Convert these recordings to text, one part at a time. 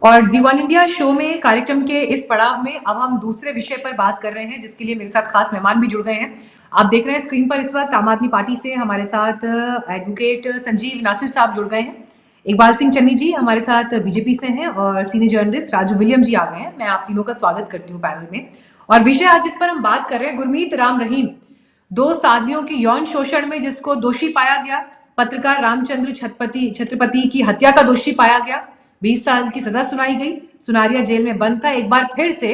और दी one India show में कार्यक्रम के इस पड़ाव में अब हम दूसरे विषय पर बात कर रहे हैं, जिसके लिए मेरे साथ खास मेहमान भी जुड़ गए हैं। आप देख रहे हैं स्क्रीन पर इस वक्त आम आदमी पार्टी से हमारे साथ एडवोकेट संजीव नासिर साहब जुड़ गए हैं। इकबाल सिंह चन्नी जी हमारे साथ बीजेपी से हैं और senior journalist Raju William ji आ गए हैं। मैं आप तीनों का स्वागत करती हूँ पैनल में। और विषय आज जिस पर हम बात कर रहे हैं, गुरमीत राम रहीम, दो साध्वियों के यौन शोषण में जिसको दोषी पाया गया, पत्रकार रामचंद्र छत्रपति की हत्या का दोषी पाया गया, 20 साल की सजा सुनाई गई, सुनारिया जेल में बंद था, एक बार फिर से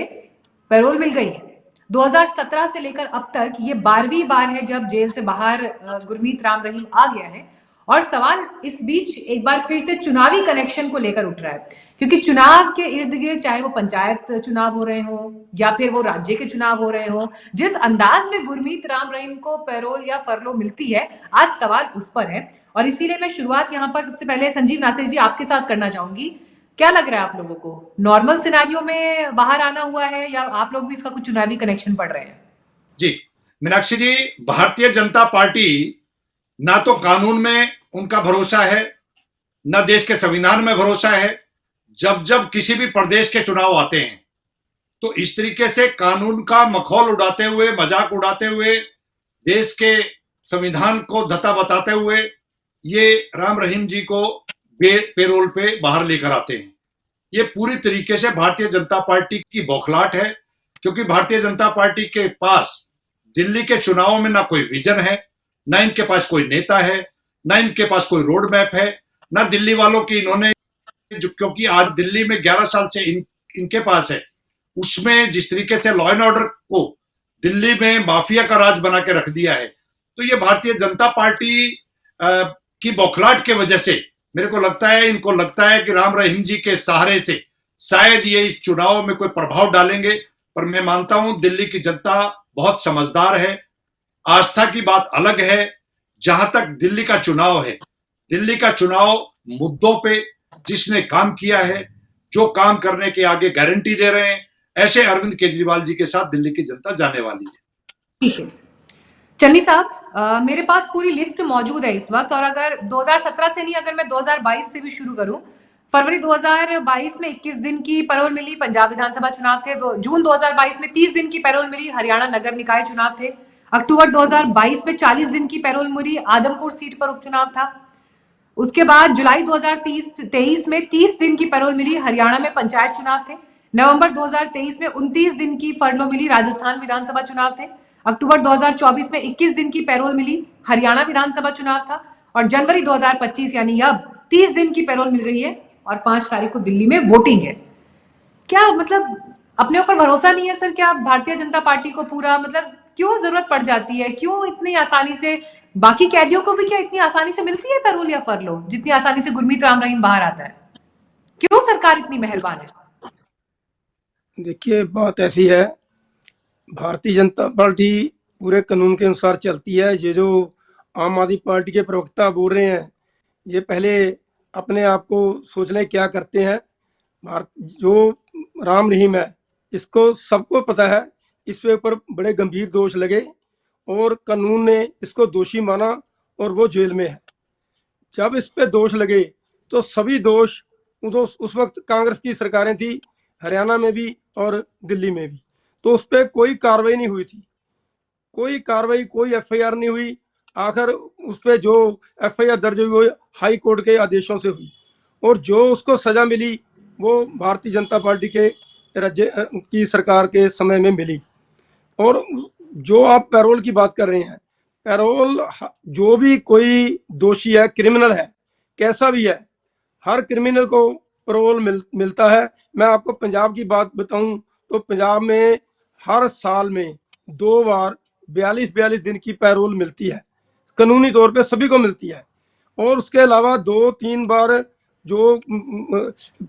पैरोल मिल गई है। 2017 से लेकर अब तक ये 12वीं बार है जब जेल से बाहर गुरमीत राम रहीम आ गया है। और सवाल इस बीच एक बार फिर से चुनावी कनेक्शन को लेकर उठ रहा है, क्योंकि चुनाव के इर्द गिर्द, चाहे वो पंचायत चुनाव हो रहे हो या फिर वो राज्य के चुनाव हो रहे हो, जिस अंदाज में गुरमीत राम रहीम को पैरोल या फरलो मिलती है, आज सवाल उस पर है। और इसीलिए मैं शुरुआत यहाँ पर सबसे पहले संजीव नासिर जी आपके साथ करना चाहूंगी। क्या लग रहा है आप लोगों को, नॉर्मल सिनेरियो में बाहर आना हुआ है या आप लोग भी इसका कुछ चुनावी कनेक्शन पढ़ रहे हैं? जी मीनाक्षी जी, भारतीय जनता पार्टी ना तो कानून में उनका भरोसा है, ना देश के संविधान में भरोसा है। जब जब किसी भी प्रदेश के चुनाव आते हैं तो इस तरीके से कानून का मखौल उड़ाते हुए, मजाक उड़ाते हुए, देश के संविधान को धता बताते हुए ये राम रहीम जी को पेरोल पे बाहर लेकर आते हैं। ये पूरी तरीके से भारतीय जनता पार्टी की बौखलाहट है, क्योंकि भारतीय जनता पार्टी के पास दिल्ली के चुनावों में ना कोई विजन है, ना इनके पास कोई नेता है, ना इनके पास कोई रोड मैप है, ना दिल्ली वालों की इन्होंने, क्योंकि आज दिल्ली में 11 साल से इनके पास है, उसमें जिस तरीके से लॉ एंड ऑर्डर को दिल्ली में माफिया का राज बना के रख दिया है, तो ये भारतीय जनता पार्टी की बौखलाहट के वजह से मेरे को लगता है, इनको लगता है कि राम रहीम जी के सहारे से शायद ये इस चुनाव में कोई प्रभाव डालेंगे। पर मैं मानता हूं दिल्ली की जनता बहुत समझदार है। आस्था की बात अलग है। जहां तक दिल्ली का चुनाव है, दिल्ली का चुनाव मुद्दों पे जिसने काम किया है, जो काम करने के आगे गारंटी दे रहे हैं, ऐसे अरविंद केजरीवाल जी के साथ दिल्ली की जनता जाने वाली है। ठीक है चन्नी साहब, मेरे पास पूरी लिस्ट मौजूद है इस वक्त, और अगर 2017 से नहीं, अगर मैं 2022 से भी शुरू करूं, फरवरी 2022 में 21 दिन की पैरोल मिली, पंजाब विधानसभा चुनाव थे। जून 2022 में 30 दिन की पैरोल मिली, हरियाणा नगर निकाय चुनाव थे। अक्टूबर 2022 में 40 दिन की पैरोल मिली, आदमपुर सीट पर उपचुनाव था। उसके बाद जुलाई 2023 में 30 दिन की पैरोल मिली, हरियाणा में पंचायत चुनाव थे। नवंबर 2023 में 29 दिन की फरलो मिली, राजस्थान विधानसभा चुनाव थे। अक्टूबर 2024 में 21 दिन की पैरोल मिली, हरियाणा विधानसभा चुनाव था। और जनवरी 2025 यानी अब 30 दिन की पैरोल मिल गई है और 5 तारीख को दिल्ली में वोटिंग है। क्या मतलब अपने ऊपर भरोसा नहीं है सर? क्या भारतीय जनता पार्टी को पूरा, मतलब क्यों जरूरत पड़ जाती है, क्यों इतनी आसानी से? बाकी कैदियों को भी क्या इतनी आसानी से मिलती है पैरोल या फरलो, जितनी आसानी से गुरमीत राम रहीम बाहर आता है? क्यों सरकार इतनी मेहरबान है? देखिए, बात ऐसी है, भारतीय जनता पार्टी पूरे कानून के अनुसार चलती है। ये जो आम आदमी पार्टी के प्रवक्ता बोल रहे हैं, ये पहले अपने आप को सोच लें क्या करते हैं। भारत जो राम रहीम है, इसको सबको पता है, इसके ऊपर बड़े गंभीर दोष लगे और कानून ने इसको दोषी माना और वो जेल में है। जब इस पे दोष लगे तो सभी दोष, उस वक्त कांग्रेस की सरकारें थी, हरियाणा में भी और दिल्ली में भी, तो उस पर कोई कार्रवाई नहीं हुई थी, कोई कार्रवाई, कोई एफआईआर नहीं हुई। आखिर उस पर जो एफआईआर दर्ज हुई वो हाई कोर्ट के आदेशों से हुई, और जो उसको सजा मिली वो भारतीय जनता पार्टी के राज्य की सरकार के समय में मिली। और जो आप पैरोल की बात कर रहे हैं, पैरोल, जो भी कोई दोषी है, क्रिमिनल है, कैसा भी है, हर क्रिमिनल को पैरोल मिलता है। मैं आपको पंजाब की बात बताऊं तो पंजाब में हर साल में 2 बार 42 दिन की पैरोल मिलती है, कानूनी तौर पे सभी को मिलती है। और उसके अलावा 2-3 बार जो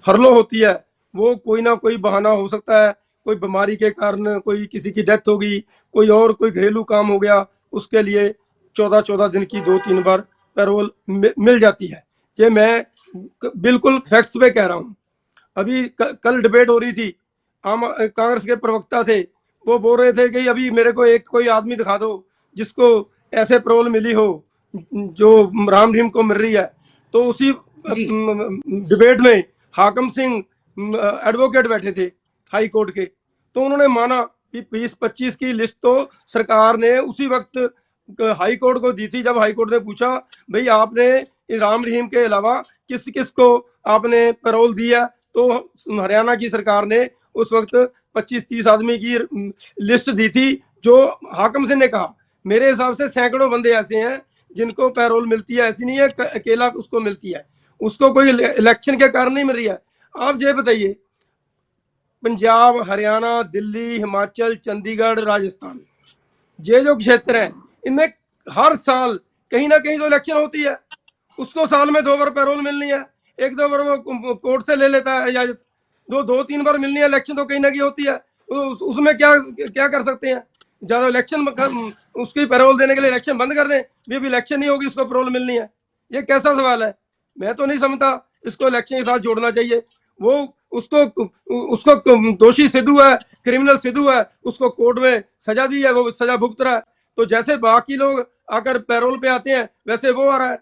फरलो होती है, वो कोई ना कोई बहाना हो सकता है, कोई बीमारी के कारण, कोई किसी की डेथ हो गई, कोई और कोई घरेलू काम हो गया, उसके लिए 14-14 दिन की 2-3 बार पैरोल मिल जाती है। ये मैं बिल्कुल फैक्ट्स पे कह रहा हूँ। अभी कल डिबेट हो रही थी, कांग्रेस के प्रवक्ता थे, वो बोल रहे थे कि अभी मेरे को एक कोई आदमी दिखा दो जिसको ऐसे पैरोल मिली हो जो राम रहीम को मिल रही है। तो उसी डिबेट में हाकम सिंह एडवोकेट बैठे थे हाई कोर्ट के, तो उन्होंने माना कि 20-25 की लिस्ट तो सरकार ने उसी वक्त हाई कोर्ट को दी थी, जब हाई कोर्ट ने पूछा भाई आपने राम रहीम के अलावा किस किस को आपने पैरोल दिया, तो हरियाणा की सरकार ने उस वक्त 25-30 आदमी की लिस्ट दी थी, जो हाकम सिंह ने कहा मेरे हिसाब से सैकड़ों बंदे ऐसे हैं जिनको पैरोल मिलती है, ऐसी नहीं है अकेला उसको मिलती है, उसको कोई इलेक्शन के कारण नहीं मिल रही है। आप ये बताइए, पंजाब, हरियाणा, दिल्ली, हिमाचल, चंडीगढ़, राजस्थान, ये जो क्षेत्र हैं इनमें हर साल कहीं ना कहीं तो इलेक्शन होती है, उसको साल में 2 बार पैरोल मिलनी है, 1-2 बार वो कोर्ट से ले लेता है इजाजत, 2-3 बार मिलनी है, इलेक्शन तो कहीं ना कहीं होती है, उसमें क्या क्या कर सकते हैं, ज्यादा इलेक्शन उसकी पैरोल देने के लिए इलेक्शन बंद कर दें, भी इलेक्शन नहीं होगी उसको पैरोल मिलनी है, ये कैसा सवाल है? मैं तो नहीं समझता इसको इलेक्शन के साथ जोड़ना चाहिए। वो उसको उसको दोषी सिद्ध हुआ है, क्रिमिनल सिद्ध हुआ है, उसको कोर्ट में सजा दी है, वो सजा भुगत रहा है, तो जैसे बाकी लोग आकर पैरोल पे आते हैं वैसे वो आ रहा है।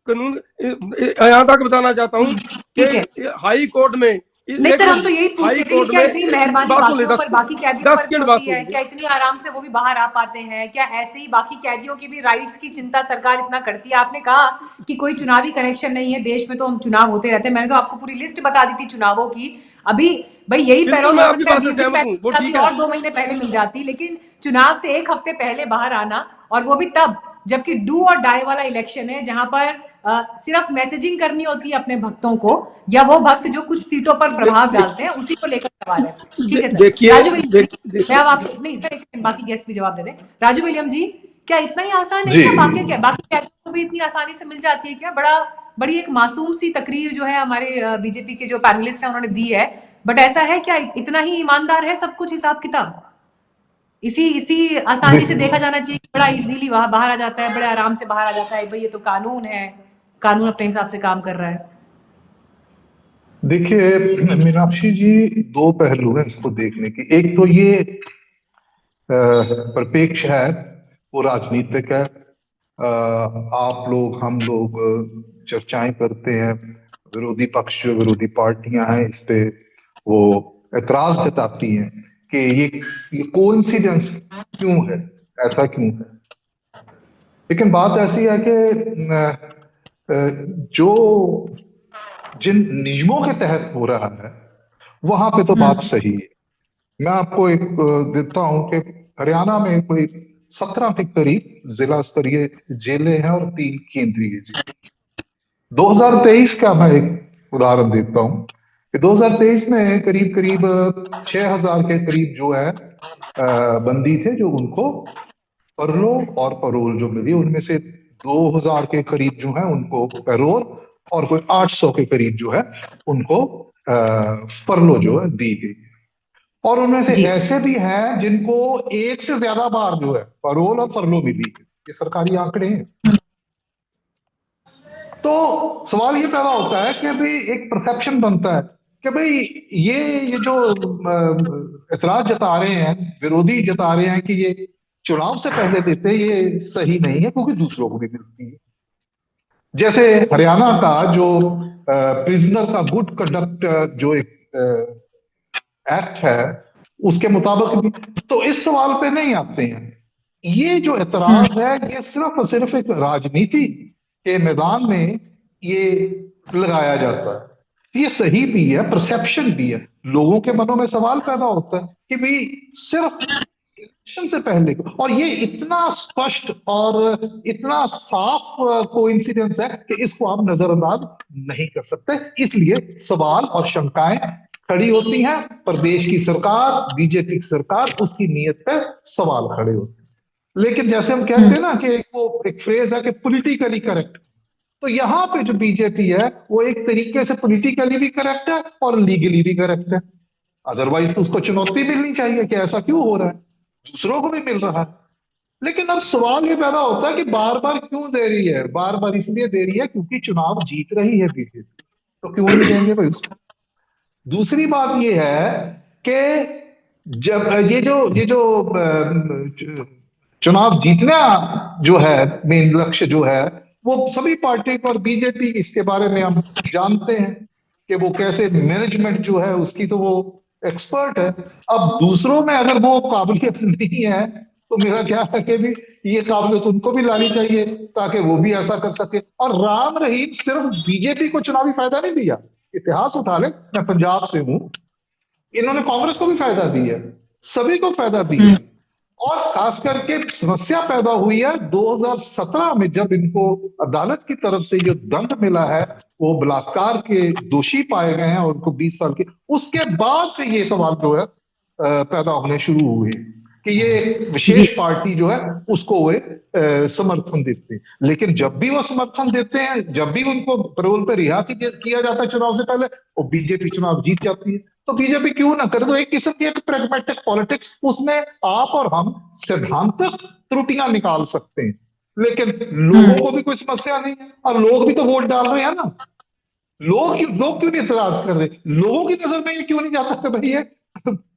कानून यहाँ तक बताना चाहता हूँ ठीक है कि हाई कोर्ट में नहीं सर, हम तो यही पूछ रहे थे कि क्या इतनी मेहरबानी बाकियों पर, बाकी कैदियों पर भी होती है? क्या इतनी आराम से वो भी बाहर आ पाते हैं? क्या ऐसे ही बाकी कैदियों की भी राइट्स की चिंता सरकार इतना करती है? आपने कहा कि कोई चुनावी कनेक्शन नहीं है, देश में तो हम चुनाव होते रहते हैं, मैंने तो आपको पूरी लिस्ट बता दी थी चुनावों की। अभी भाई यही पैरोल मैं आपकी बात से सहमत हूं, वो ठीक है, और 2 महीने पहले मिल जाती, लेकिन चुनाव से 1 हफ्ते पहले बाहर आना, और वो भी तब जबकि डू और डाई वाला इलेक्शन है, जहां पर सिर्फ मैसेजिंग करनी होती है अपने भक्तों को, या वो भक्त जो कुछ सीटों पर प्रभाव डालते हैं, उसी को लेकर सवाल है। ठीक है सर। देखिए राजू विलियम, मैं अब आपको नहीं सर, एक बाकी गेस्ट भी जवाब दे दें। राजू विलियम जी, क्या इतना ही आसान है क्या? बाकी कैदियों को भी इतनी आसानी से मिल जाती है क्या? बड़ी एक मासूम सी तकरीर जो है हमारे बीजेपी के जो पैनलिस्ट हैं उन्होंने दी है, बट ऐसा है क्या? इतना ही ईमानदार है सब कुछ हिसाब किताब? इसी आसानी से देखा जाना चाहिए, बड़ा इजीली बाहर आ जाता है, बड़े आराम से बाहर आ जाता है, भाई ये तो कानून है, कानून अपने हिसाब से काम कर रहा है। देखिए मीनाक्षी जी, 2 पहलू हैं इसको देखने की। एक तो ये परिपेक्ष है, वो राजनीतिक है। आप लोग, हम लोग चर्चाएं करते हैं, विरोधी पक्ष जो विरोधी पार्टियां हैं इस पे वो एतराज जताती हैं कि ये कोइंसिडेंस क्यों है, ऐसा क्यों है। लेकिन बात ऐसी है कि जो जिन नियमों के तहत हो रहा है वहां पे तो बात सही है। मैं आपको एक देता हूं कि हरियाणा में कोई 17 के करीब जिला स्तरीय जेलें हैं और 3 केंद्रीय जेलें। 2023 का मैं एक उदाहरण देता हूं कि 2023 में करीब करीब 6000 के करीब जो है बंदी थे जो उनको परलो और परोल जो मिली, उनमें से 2000 के करीब जो है उनको पैरोल और कोई 800 के करीब जो है उनको परलो जो है दी गई। और उनमें से ऐसे भी हैं जिनको 1 से ज्यादा बार जो है परोल और परलो मिली है, ये सरकारी आंकड़े हैं। तो सवाल ये पैदा होता है कि भाई एक परसेप्शन बनता है कि भाई ये जो एतराज जता रहे हैं, विरोधी जता रहे हैं कि ये चुनाव से पहले देते, ये सही नहीं है क्योंकि दूसरों को भी मिलती है। जैसे हरियाणा का जो प्रिजनर का गुड कंडक्ट जो एक एक्ट है उसके मुताबिक भी तो इस सवाल पे नहीं आते हैं। ये जो एतराज है ये सिर्फ और सिर्फ एक राजनीति के मैदान में ये लगाया जाता है। ये सही भी है, परसेप्शन भी है, लोगों के मनों में सवाल पैदा होता है कि भाई सिर्फ इलेक्शन से पहले, और ये इतना स्पष्ट और इतना साफ कोइंसिडेंस है कि इसको आप नजरअंदाज नहीं कर सकते। इसलिए सवाल और शंकाएं खड़ी होती हैं। प्रदेश की सरकार, बीजेपी की सरकार, उसकी नीयत पे सवाल खड़े होते हैं। लेकिन जैसे हम कहते हैं ना कि वो एक फ्रेज है कि पॉलिटिकली करेक्ट, तो यहाँ पे जो बीजेपी है वो एक तरीके से पॉलिटिकली भी करेक्ट है और लीगली भी करेक्ट है। अदरवाइज तो उसको चुनौती मिलनी चाहिए कि ऐसा क्यों हो रहा है, दूसरों को भी मिल रहा है। लेकिन अब सवाल ये पैदा होता है कि बार बार क्यों दे रही है? बार बार इसलिए दे रही है क्योंकि चुनाव जीत रही है बीजेपी, तो क्यों नहीं देंगे भाई उसको। दूसरी बात ये है कि जब ये जो चुनाव जीतना जो है मेन लक्ष्य जो है वो सभी पार्टी और बीजेपी, इसके बारे में हम जानते हैं कि वो कैसे मैनेजमेंट जो है उसकी तो वो एक्सपर्ट है। अब दूसरों में अगर वो काबिलियत नहीं है तो मेरा क्या है कि भी ये काबिलियत उनको भी लानी चाहिए ताकि वो भी ऐसा कर सके। और राम रहीम सिर्फ बीजेपी को चुनावी फायदा नहीं दिया, इतिहास उठा ले, मैं पंजाब से हूं, इन्होंने कांग्रेस को भी फायदा दिया, सभी को फायदा दिया। और खास करके समस्या पैदा हुई है 2017 में जब इनको अदालत की तरफ से जो दंड मिला है, वो बलात्कार के दोषी पाए गए हैं और उनको 20 साल के, उसके बाद से ये सवाल जो है पैदा होने शुरू हुए कि ये जी विशेष पार्टी जो है उसको वे समर्थन देते हैं। लेकिन जब भी वो समर्थन देते हैं, जब भी उनको पैरोल पे रिहा किया जाता है चुनाव से पहले, वो बीजेपी चुनाव जीत जाती है। तो बीजेपी क्यों ना करे? तो एक किस्म की एक प्रैग्मेटिक पॉलिटिक्स, उसमें आप और हम सैद्धांतिक त्रुटियां निकाल सकते हैं, लेकिन लोगों को भी कोई समस्या नहीं है और लोग भी तो वोट डाल रहे हैं ना। लोग क्यों नहीं एतराज कर रहे? लोगों की नजर में ये क्यों नहीं जाता कि भाई ये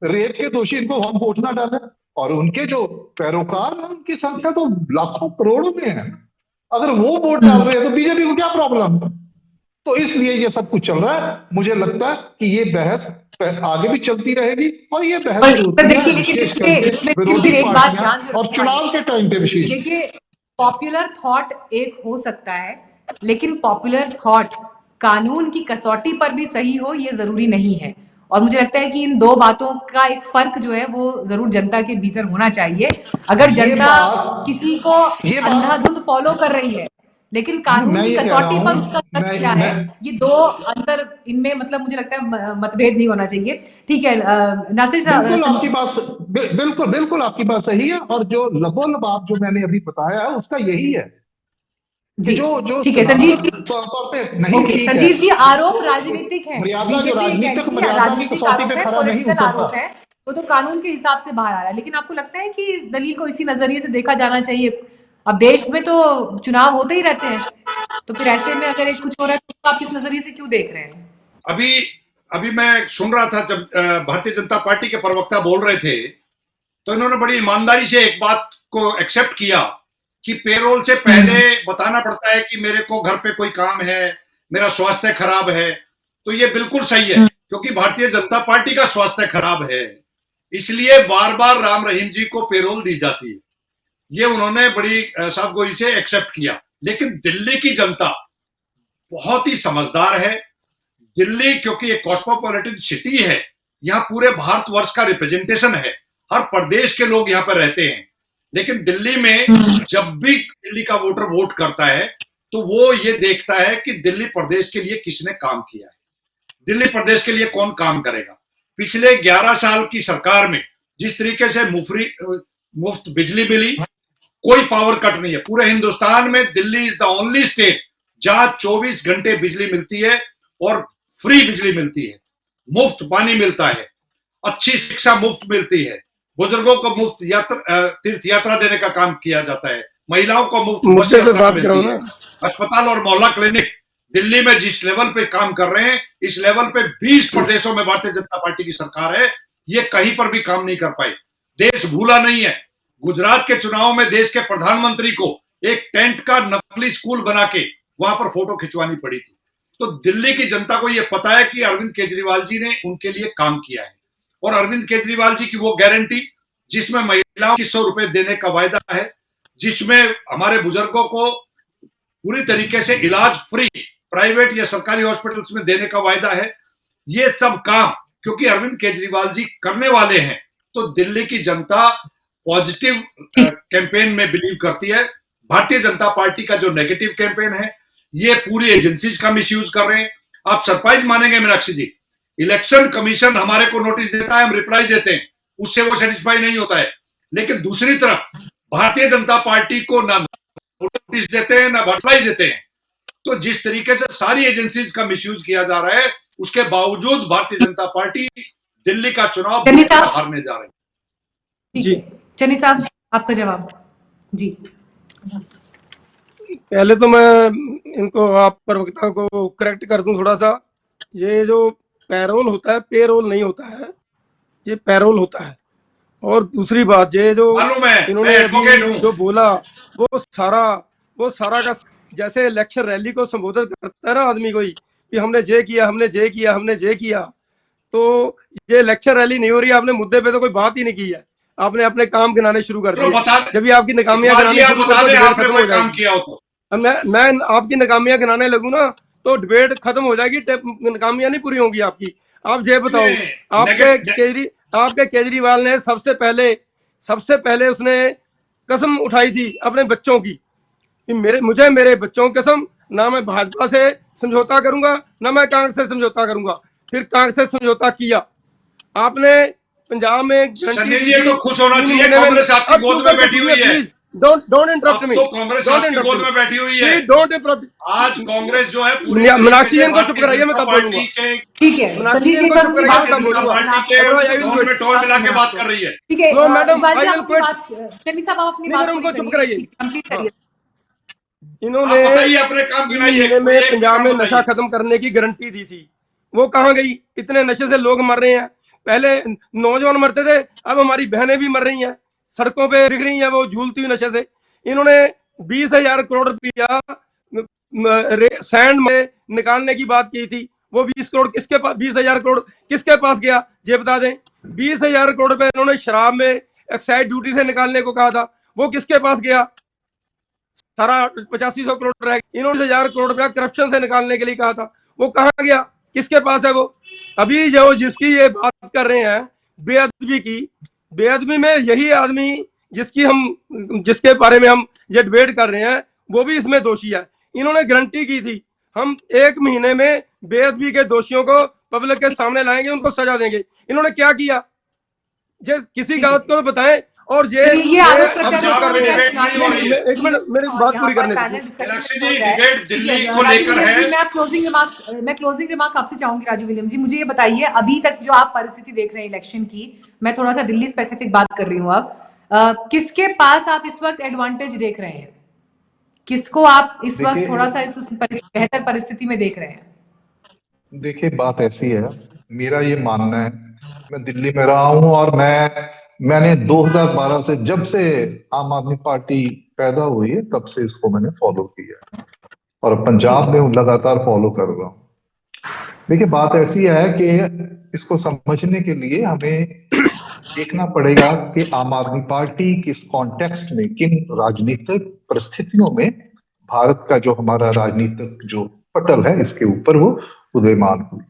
रेप के दोषी, इनको हम वोट ना डालें? और उनके जो पैरोकार हैं उनकी संख्या तो लाखों करोड़ों में है। अगर वो वोट डाल रहे हैं तो बीजेपी को क्या प्रॉब्लम है? तो इसलिए ये सब कुछ चल रहा है। मुझे लगता है कि ये बहस आगे भी चलती रहेगी और ये बहस और जो पर होती है देखिए, लेकिन विशेष इसमें करके इसमें फिर विरोधी भी एक बात पार्टियां ध्यान और जरूर चुनाव के टाइम पे विशेष। देखिए, पॉपुलर थॉट एक हो सकता है, लेकिन पॉपुलर थॉट कानून की कसौटी पर भी सही हो ये जरूरी नहीं है। और मुझे लगता है कि इन दो बातों का एक फर्क जो है वो जरूर जनता के भीतर होना चाहिए। अगर ये जनता बात किसी को ये बात अंधाधुंध फॉलो कर रही है, लेकिन कानून मैं की ये कह रहा कसौटी पर उसका हूं, सच क्या है, ये दो अंतर, इनमें मतलब मुझे लगता है मतभेद नहीं होना चाहिए। ठीक है, नासिर बिल्कुल साहब, आपकी बात बिल्कुल बिल्कुल आपकी बात सही है। और जो लबोलबाब जो मैंने अभी बताया है उसका यही है कि जी जो ठीक है संजीव जी। सिद्धांतक तौर पे नहीं ओके ठीक है, संजीव जी, आरोप वो राजनीतिक है, मर्यादा जो बीजेपी एक राजनीतिक एंटिटी है, मर्यादा की राजनीतिक कसौटी आरोप पे है, खरा नहीं पॉलिटिकल उतरता। आरोप है, वो तो कानून के हिसाब से बाहर आ रहा है। लेकिन आपको लगता है कि इस दलील को इसी नजरिए से देखा जाना चाहिए? अब देश में तो चुनाव होते ही रहते हैं, तो फिर ऐसे में अगर एक कुछ हो रहा है तो आप इस नजरिए से क्यों देख रहे हैं? अभी अभी मैं सुन रहा था जब भारतीय जनता पार्टी के प्रवक्ता बोल रहे थे, तो इन्होंने बड़ी ईमानदारी से एक बात को एक्सेप्ट किया कि पेरोल से पहले बताना पड़ता है कि मेरे को घर पे कोई काम है, मेरा स्वास्थ्य खराब है। तो ये बिल्कुल सही है, क्योंकि भारतीय जनता पार्टी का स्वास्थ्य खराब है, इसलिए बार बार राम रहीम जी को पेरोल दी जाती है। ये उन्होंने बड़ी साफगोई से एक्सेप्ट किया। लेकिन दिल्ली की जनता बहुत ही समझदार है। दिल्ली क्योंकि एक कॉस्मोपॉलिटन सिटी है, यहाँ पूरे भारतवर्ष का रिप्रेजेंटेशन है, हर प्रदेश के लोग यहाँ पर रहते हैं। लेकिन दिल्ली में जब भी दिल्ली का वोटर वोट करता है तो वो ये देखता है कि दिल्ली प्रदेश के लिए किसने काम किया है, दिल्ली प्रदेश के लिए कौन काम करेगा। पिछले 11 साल की सरकार में जिस तरीके से मुफ्त बिजली मिली, कोई पावर कट नहीं है पूरे हिंदुस्तान में। Delhi is the only state जहां 24 घंटे बिजली मिलती है और फ्री बिजली मिलती है, मुफ्त पानी मिलता है, अच्छी शिक्षा मुफ्त मिलती है, बुजुर्गों को मुफ्त तीर्थ यात्रा देने का काम किया जाता है, महिलाओं को मुफ्त बस यात्रा मिलती है, अस्पताल और मोहल्ला क्लिनिक दिल्ली में जिस लेवल पे काम कर रहे हैं, इस लेवल पे 20 प्रदेशों में भारतीय जनता पार्टी की सरकार है, ये कहीं पर भी काम नहीं कर पाई। देश भूला नहीं है। गुजरात के चुनाव में देश के प्रधानमंत्री को एक टेंट का नकली स्कूल बना के वहां पर फोटो खिंचवानी पड़ी थी। तो दिल्ली की जनता को यह पता है कि अरविंद केजरीवाल जी ने उनके लिए काम किया है। और अरविंद केजरीवाल जी की वो गारंटी जिसमें महिलाओं की 100 रुपए देने का वायदा है, जिसमें हमारे बुजुर्गों को पूरी तरीके से इलाज फ्री प्राइवेट या सरकारी हॉस्पिटल्स में देने का वायदा है, ये सब काम क्योंकि अरविंद केजरीवाल जी करने वाले हैं, तो दिल्ली की जनता पॉजिटिव कैंपेन में बिलीव करती है। भारतीय जनता पार्टी का जो नेगेटिव कैंपेन है, ये पूरी एजेंसीज का मिसयूज कर रहे हैं। आप सरप्राइज मानेंगे मीनाक्षी जी, इलेक्शन कमीशन हमारे को नोटिस देता है, हम रिप्लाई देते हैं, उससे वो सेटिस्फाई नहीं होता है। लेकिन दूसरी तरफ भारतीय जनता पार्टी को ना नोटिस देते हैं ना रिप्लाई देते हैं। तो जिस तरीके से सारी एजेंसीज का मिसयूज किया जा रहा है, उसके बावजूद भारतीय जनता पार्टी दिल्ली का चुनाव हारने जा रही है। जी चन्नी साहब, आपका जवाब। जी पहले तो मैं इनको, आप प्रवक्ता को करेक्ट कर दूं थोड़ा सा। ये जो पैरोल होता है, पेरोल नहीं होता है, ये पैरोल होता है। और दूसरी बात, ये जो इन्होंने अभी जो बोला वो सारा का जैसे इलेक्शन रैली को संबोधित करता है ना आदमी कोई, कि हमने ये किया, हमने ये किया, हमने ये किया, तो ये इलेक्शन रैली नहीं हो रही। आपने मुद्दे पे तो कोई बात ही नहीं की है, आपने अपने काम गिनाने शुरू कर तो दिए। बता जब भी आपकी नाकामियां इकबाल जी, गिनाने आप शुरू बता कर दें तो आपने खत्म कोई हो काम जाएगी। किया हो तो। अब मैं आपकी नाकामियां गिनाने लगूं ना तो डिबेट खत्म हो जाएगी, नाकामियां नहीं पूरी होंगी आपकी। आप ये बताओ, आपके केजरीवाल ने सबसे पहले उसने कसम उठाई थी अपने बच्चों की कि मेरे बच्चों की कसम, ना मैं भाजपा से समझौता करूंगा ना मैं कांग्रेस से समझौता करूंगा। फिर कांग्रेस से समझौता किया आपने, पंजाब में गारंटी सन्नी दी जी, ये थी तो खुश होना 3 चाहिए, महीने में। कांग्रेस आपकी अब गोद चुप में करके बैठी सुनिए हुई है। प्लीज, डोंट इंटरप्ट अब मी, तो कांग्रेस डोंट आपकी इंटरप्ट गोद मी में बैठी हुई है। Please, don't interrupt. आज कांग्रेस जो है पूरी तरीके मीनाक्षी से जैन को चुप भारतीय कराइए, मैं जनता तब बोलूंगा। पार्टी के ठीक है मीनाक्षी संजीव जैन जी, एक को बार चुप उनकी कराइए, बात मैं तब भारतीय जनता बोलूंगा। पार्टी के अदरवाइज आई विल टोन में टोन मिला के क्विट। बात कर रही है। ठीक है नो मैडम, इकबाल आई जी, आप विल अपनी क्विट। बात, शर्मी साहब आप अपनी नहीं बात सर, पूरी उनको चुप करिए, कराइए। ठीक कंप्लीट हाँ, करिए। इन्होंने आप बताइए, अपने काम 3 गिनाइए, महीने कोई में एक भी पंजाब काम में नशा बताइए। खत्म करने की गारंटी दी थी, वो कहाँ गई? इतने नशे से लोग मर रहे हैं। पहले नौजवान मरते थे, अब हमारी बहनें भी मर रही हैं, सड़कों पे दिख रही हैं वो झूलती हुई नशे से। इन्होंने 20,000 करोड़ रुपया सैंड में निकालने की बात की थी, वो 20 करोड़ किसके पास, 20,000 करोड़ किसके पास गया ये बता दें। 20,000 करोड़ रुपए इन्होंने शराब में एक्साइज ड्यूटी से निकालने को कहा था, वो किसके पास गया? सारा 8500 करोड़ रह गया। इन्होंने 1,000 करोड़ रुपया करप्शन से निकालने के लिए कहा था, वो कहाँ गया? किसके पास है वो? अभी जो जिसकी ये बात कर रहे हैं बेअदबी की, बेअदबी में यही आदमी जिसके बारे में हम ये डिबेट कर रहे हैं वो भी इसमें दोषी है। इन्होंने गारंटी की थी हम 1 महीने में बेअदबी के दोषियों को पब्लिक के सामने लाएंगे, उनको सजा देंगे। इन्होंने क्या किया ये किसी ठीक है। बात को तो बताएं। और ये आरोप अब प्रत्यारोप जो कर रहे हैं, डिबेट नहीं हो रही है। एक मिनट मेरी और बात यहाँ पूरी पर करने पैनल दीजिए। डिस्कशन मीनाक्षी चल जी, रहा है। डिबेट ठीक दिल्ली है को राजू लेकर विलियम है। जी, मैं क्लोजिंग रिमार्क आपसे चाहूंगी। राजू विलियम जी, मुझे ये बताइए, अभी तक जो आप परिस्थिति देख रहे हैं इलेक्शन की, मैं थोड़ा सा दिल्ली स्पेसिफिक बात कर रही हूँ अब, किसके पास आप इस वक्त एडवांटेज देख रहे हैं? किसको आप इस वक्त देखिए थोड़ा सा इस बेहतर परिस्थिति में देख रहे हैं? देखिए बात ऐसी है, मेरा ये मानना है, मैं दिल्ली में रहा हूं और मैंने 2012 से, जब से आम आदमी पार्टी पैदा हुई है तब से इसको मैंने फॉलो किया है और पंजाब में लगातार फॉलो कर रहा हूं। देखिए बात ऐसी है कि इसको समझने के लिए हमें देखना पड़ेगा कि आम आदमी पार्टी किस कॉन्टेक्स्ट में, किन राजनीतिक परिस्थितियों में भारत का जो हमारा राजनीतिक जो पटल है इसके ऊपर वो उदयमान हुई।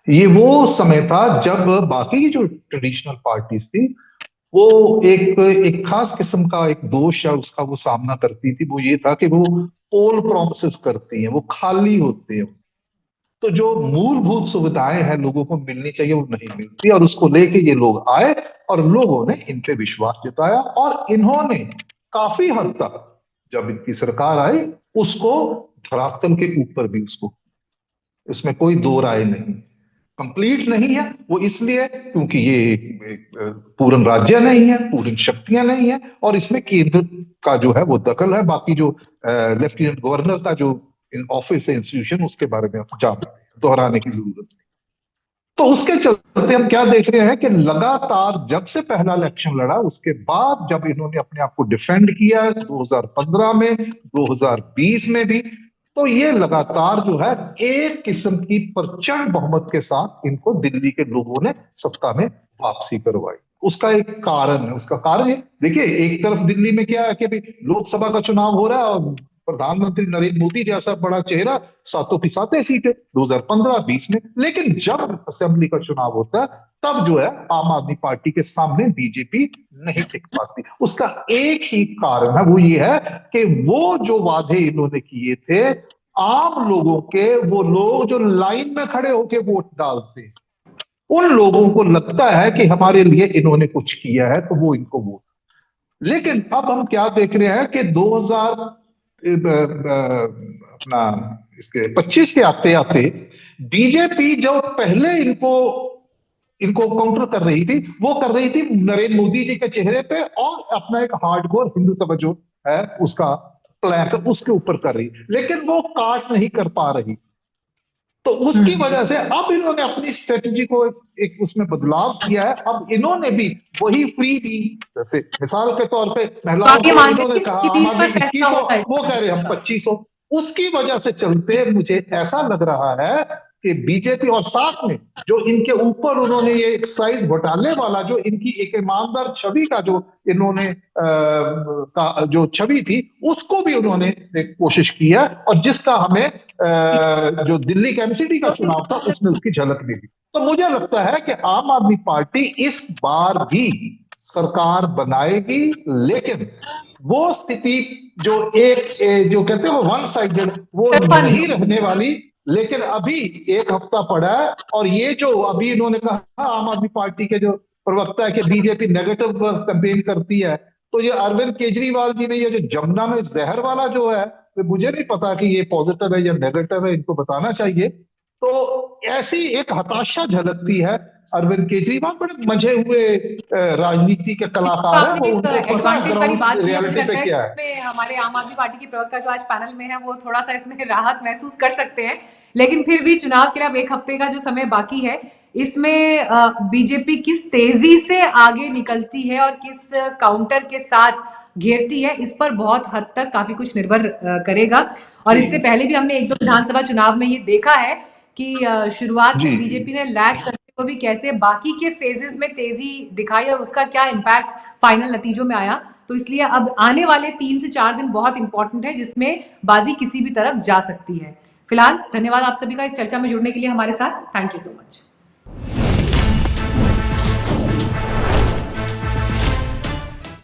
ये वो समय था जब बाकी की जो ट्रेडिशनल पार्टीज थी वो एक खास किस्म का एक दोष या उसका वो सामना करती थी, वो ये था कि वो पोल प्रोमिसेस करती हैं, वो खाली होते हैं। तो जो मूलभूत सुविधाएं हैं लोगों को मिलनी चाहिए वो नहीं मिलती, और उसको लेके ये लोग आए और लोगों ने इन पे विश्वास जताया और इन्होंने काफी हद तक, जब इनकी सरकार आई, उसको धरातल के ऊपर भी उसको, इसमें कोई दो राय नहीं, कंप्लीट नहीं है वो इसलिए क्योंकि ये एक पूर्ण राज्य नहीं है, पूर्ण शक्तियां नहीं है, और इसमें केंद्र का जो है वो दखल है। बाकी जो लेफ्टिनेंट गवर्नर का जो ऑफिस है, इंस्टीट्यूशन, उसके बारे में आप जान रहे हैं, दोहराने की जरूरत नहीं। तो उसके चलते हम क्या देख रहे हैं कि लगातार जब से पहला इलेक्शन लड़ा उसके बाद जब इन्होंने अपने आप को डिफेंड किया 2015 में, 2020 में भी, तो ये लगातार जो है एक किस्म की प्रचंड बहुमत के साथ इनको दिल्ली के लोगों ने सत्ता में वापसी करवाई। उसका एक कारण है, उसका कारण है, देखिए एक तरफ दिल्ली में क्या है कि भाई लोकसभा का चुनाव हो रहा है और प्रधानमंत्री नरेंद्र मोदी जैसा बड़ा चेहरा, सातों की सातें सीटें 2015-20 में, लेकिन जब असेंबली का चुनाव होता है तब जो है आम आदमी पार्टी के सामने बीजेपी नहीं टिक पाती। उसका एक ही कारण है, वो ये है कि वो जो वादे इन्होंने किए थे आम लोगों के, वो लोग जो लाइन में खड़े होके वोट डालते, उन लोगों को लगता है कि हमारे लिए इन्होंने कुछ किया है तो वो इनको वोट। लेकिन अब हम क्या देख रहे हैं कि 2000 अपना इसके 25 के आते आते बीजेपी जो पहले इनको काउंटर कर रही थी, वो कर रही थी नरेंद्र मोदी जी के चेहरे पे और अपना एक हार्डकोर हिंदू तवज्जो है उसका प्लान उसके ऊपर कर रही, लेकिन वो काट नहीं कर पा रही। तो उसकी वजह से अब इन्होंने अपनी स्ट्रेटजी को एक उसमें बदलाव किया है। अब इन्होंने भी वही फ्री भी, जैसे मिसाल के तौर पे महिलाओं को इन्होंने कहा हम अभी 2100, वो कह रहे हम 2500, उसकी वजह से चलते मुझे ऐसा लग रहा है कि बीजेपी, और साथ में जो इनके ऊपर उन्होंने ये एक्साइज घोटाले वाला, जो इनकी एक ईमानदार छवि का जो इन्होंने जो छवि थी, उसको भी उन्होंने एक कोशिश की है, और जिसका हमें जो दिल्ली के एमसीडी का चुनाव था उसमें उसकी झलक मिली। तो मुझे लगता है कि आम आदमी पार्टी इस बार भी सरकार बनाएगी, लेकिन वो स्थिति जो जो कहते हैं वो वन साइडेड, वो नहीं रहने वाली। लेकिन अभी एक हफ्ता पड़ा है, और ये जो अभी इन्होंने कहा आम आदमी पार्टी के जो प्रवक्ता है कि बीजेपी नेगेटिव कैंपेन करती है, तो ये अरविंद केजरीवाल जी ने ये जो जमुना में जहर वाला जो है, तो मुझे नहीं पता कि ये पॉजिटिव है या नेगेटिव है, इनको बताना चाहिए। तो ऐसी एक हताशा झलकती है। अरविंद केजरीवाल बड़े मजे हुए राजनीति के कलाकार है, वो उनको पता है एडवांटेज वाली बात ग्राउंड की है, मुझे रियलिटी लगता पे है क्या है। इसमें हमारे आम आदमी पार्टी के प्रवक्ता जो आज पैनल में है वो थोड़ा सा इसमें राहत महसूस कर सकते हैं, लेकिन फिर भी चुनाव के लिए अब एक हफ्ते का जो समय बाकी है, इसमें बीजेपी किस तेजी से आगे निकलती है और किस काउंटर के साथ घेरती है, इस पर बहुत हद तक काफी कुछ निर्भर करेगा। और इससे पहले भी हमने एक दो विधानसभा चुनाव में ये देखा है कि शुरुआत में बीजेपी ने लैग करते हुए भी कैसे बाकी के फेजेस में तेजी दिखाई और उसका क्या इम्पैक्ट फाइनल नतीजों में आया। तो इसलिए अब आने वाले 3 से 4 दिन बहुत इंपॉर्टेंट है, जिसमें बाजी किसी भी तरफ जा सकती है। फिलहाल धन्यवाद आप सभी का इस चर्चा में जुड़ने के लिए हमारे साथ। Thank you so much.